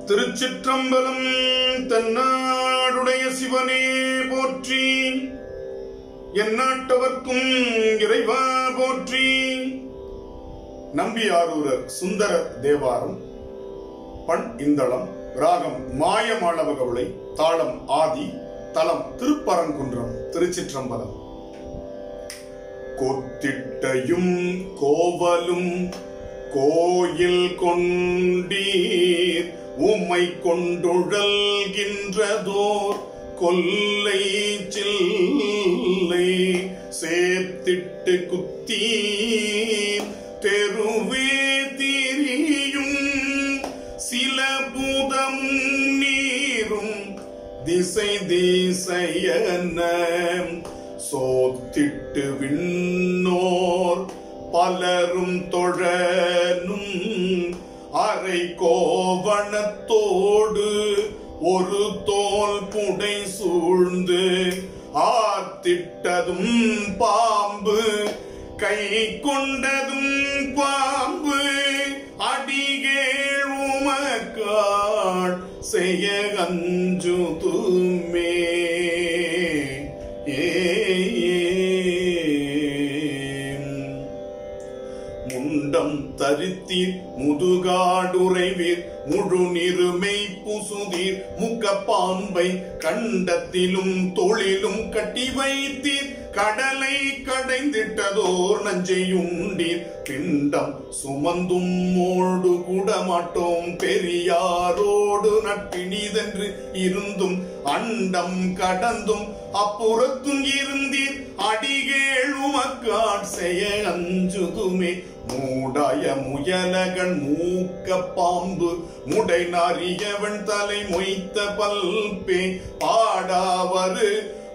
திருச்சிற்றம்பலம். தன்னாடுடைய சிவனே போற்றி, எந்நாட்டவர்க்கும் இறைவா போற்றி. நம்பியாரூரர் சுந்தர தேவாரம். பண் இந்தளம், ராகம் மாயமாளவகவுளை, தாளம் ஆதி, தலம் திருப்பரங்குன்றம், திருச்சிற்றம்பலம். கொத்திட்டையும் கோவலும் கோயில் கொண்டீர், உம்மை கொண்டுழல்கின்றதோர் கொல்லை சில்லை சேர்த்திட்டு குத்தி தெருவே திரியும் சில பூதம் நீரும் திசை திசையன சோத்திட்டு விண்ணோர் பலரும் தொழனும் அரை கோவணத்தோடு ஒரு தோல் புடை சூழ்ந்து ஆத்திட்டதும் பாம்பு கை கொண்டதும் பாம்பு அடிகேள் உமக்காள் செய்ய அஞ்சுதுமே. முண்டம் தரித்தீர் முதுகாடுரைவீர் முழு நிறுமை புசுதீர் முக்க பாம்பை கண்டத்திலும் தொழிலும் கட்டி வைத்தீர் கடலை கடைந்திட்டதோர் நஞ்சையுண்டீர் பிண்டம் சுமந்தும் மோடு கூட மாட்டோம் பெரியாரோடு நட்பினிதென்று இருந்தும் அண்டம் கடந்தும் அப்புறத்தும் இருந்தீர் அடிகேள் உமக்காட் செய்ய அஞ்சுதுமே. மூடாய முயலகன் மூக்க பாம்பு முடை நாரியவன் தலை மொய்த்த பல்பே பாடாவரு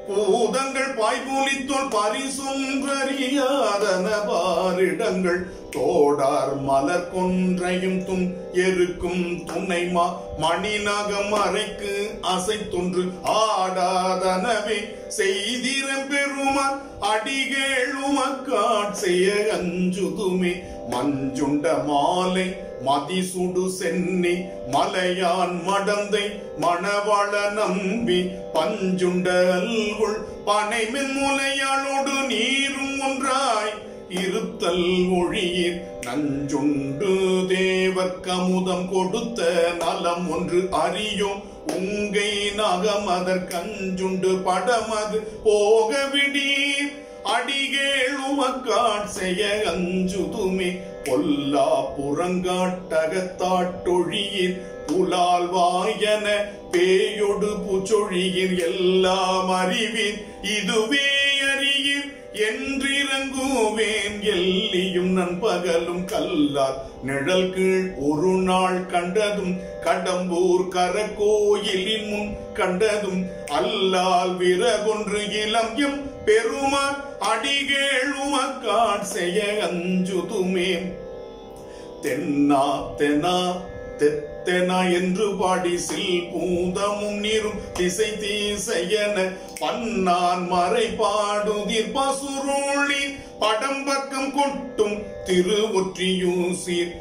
பூதங்கள் பாய்பூலித்தோல் பரிசொன்றறியாதன பாரிடங்கள் தோடார் மலர் கொன்றையும் தும் எருக்கும் துணைமா மணிநகம் அறைக்கு அசைத்தொன்று ஆடாதனவே செய்திரம் பெருமான் அடிகேள் உமக்காட் செய்ய அஞ்சுதுமே. மஞ்சுண்ட மாலை மதிசுடு சென்னி மலையான் மடந்தை மணவள நம்பி பஞ்சுண்ட அல்குள் பனைமென் முலையாளோடு நீரும் ஒன்றாய் இருத்தல் ஒழியீர் நஞ்சுண்டு தேவர்க்கமுதம் கொடுத்த நலம் ஒன்று அறியோம் உங்கை நகமதற் கஞ்சுண்டு படமது போக விடீர் அடிகேள் உமக்காட் செய்ய அஞ்சுதுமே. பொல்லா புறங்காட்டகத்தாட்டொழியீர் புலால் வாயன பேயொடு பூச்சொழியீர் எல்லாம் அறிவீர் இதுவே அறியீர் என்றிறங்குவேன் எல்லியும் நண்பகலும் கல்லார் நிழல் கீழ் ஒரு நாள் கண்டதும் கடம்பூர் கரகோயிலின் முன் கண்டதும் அல்லால் விறகொன்று இளம் பெருமான் அடிகேள் உமக்காட் செய்ய அஞ்சுதுமே. தென்னா தெனா தெத்தெனா என்று பாடி சில் பூதமும் நீரும் திசை தீசையன பன்னான் மறை பாடுதீர் பசுரோழி படம் பக்கம் கொட்டும் திருவொற்றியூசீர்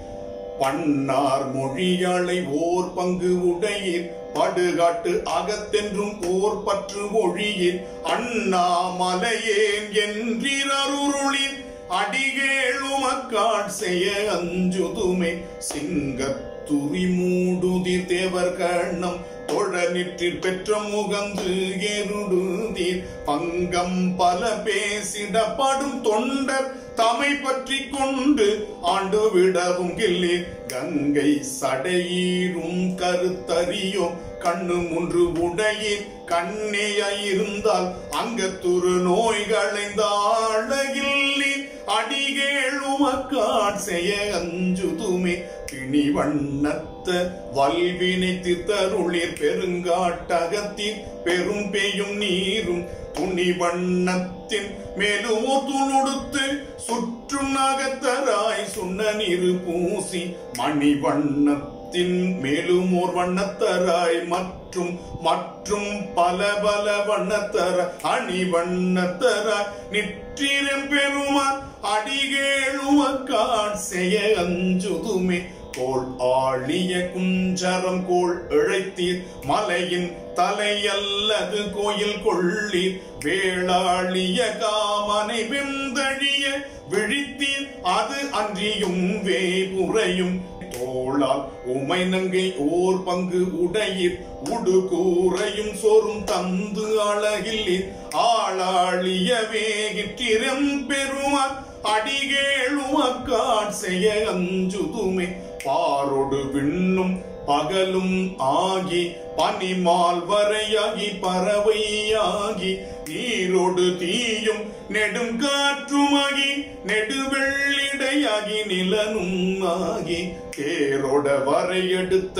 பன்னார் மொழியாளை ஓர் பங்கு உடையீர் படுகாட்டு அகத்தென்றும் ஓர் பற்று ஒழியீர் அண்ணாமலையேன் என்றீர் அருளிர் அடிகேள் உமக்காட் செய்ய அஞ்சுதுமே. சிங்கத்துரி மூடுதீர் தேவர் கண்ணம் தொழ நிற்றில் பெற்ற முகந்து எருடுதீர் பங்கம் பல பேசிடப்படும் தொண்டர் தமை பற்றி கொண்டு ஆண்டு விடவும் கில்லீர் கங்கை சடையீரும் கருத்தறியோம் கண்ணு முன்று உடையீர் கண்ணேயாயிருந்தால் அங்கத்துரு நோய்களைந்தாழகில்லீர் அடிகேள் உமக்காட் செய்ய அஞ்சுதுமே. பிணி வண்ணத்த வல்வினை தித்தருளிர் பெருங்காட்டகத்தீர் பெரும் பெய்யும் நீரும் துணி வண்ணத்தின் மேலும் துணுடுத்து சுற்றும் நாகத்தராய் சுண்ண நீரு பூசி மணி வண்ணத்தின் மேலும் ஓர் வண்ணத்தராய் மற்றும் மற்றும் பல பல வண்ணத்தர அணி வண்ணத்தராய் நிற்றிரம் பெருமான் அடிகேள் உமக்காட் செய்ய அஞ்சுதுமே. கோள் ஆழிய குஞ்சரம் கோள் இழைத்தீர் மலையின் தலையல்லது கோயில் கொள்ளீர் வேளாழிய காமனை வெந்தழிய விழித்தீர் அது அன்றியும் வேபுரையும் தோளால் உமை நங்கை ஓர் பங்கு உடையீர் உடுகூரையும் சோறும் தந்து அழகில்லீர் ஆளாளிய வேகிற்றிரம் பெருமாள் அடிகேளுமக்காட் செய்ய அஞ்சுதுமே பாரொடு விண்ணும் பகலும் ஆகி பனிமால் வரையாகி பறவையாகி நீரோடு தீயும் நெடுங்காற்றுமாகி நெடுவெள்ளிடையாகி நிலனும் ஆகி தேரோட வரையெடுத்த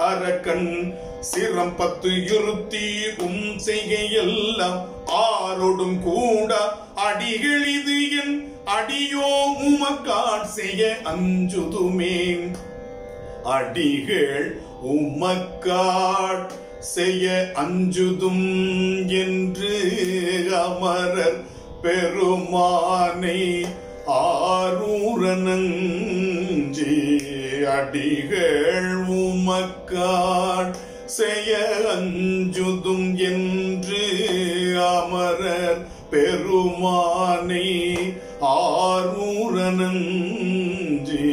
அரக்கன் சிரம் 10 இருத்தீரும் செய்கையெல்லாம் ஆரோடும் கூட அடிகளிது என் அடியோ உமக்காட் செய்ய அஞ்சுதுமேன் அடிகள் உமக்காட் செய்ய அஞ்சுதும் என்று அமரர் பெருமானை ஆரூரனஞ்சி அடிகள் உமக்காட் செய்ய அஞ்சுதும் என்று அமரர் பெருமானை ஆரூரனஞ்சி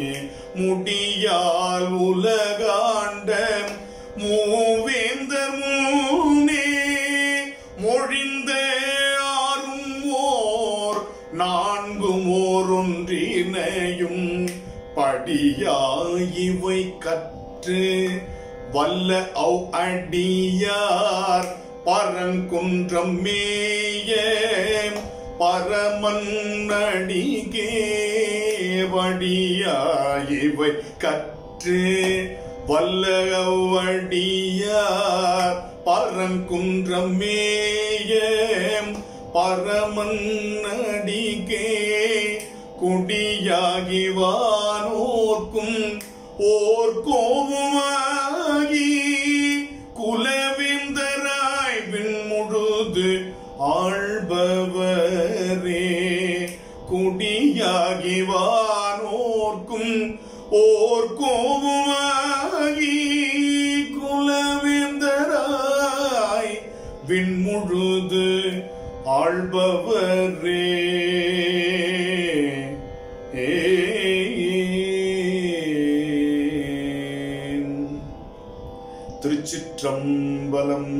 முடியால் உலகாண்ட மூவேந்தர் முன்னே மொழிந்த ஆறும் ஓர் 4 ஒன்றினையும் படியாயிவை கற்று வல்ல அவ் அடியார் பரங்குன்றம் மேய பரமன் அடிகே வடியாயிவை கற்று வல்ல அவ்வடியார் பரங்குன்றம் மேய பரமன் அடிகே குடியாகி வானோர்க்கும் ஓர் கோவுமாகி குலவேந்தராய் விண்முழுது ஆள்பவரே குடியாகி வானோர்க்கும் ஓர் கோவுமாகி குலவேந்தராய் விண்முழுது ஆள்பவரே திருச்சிற்றம்பலம்.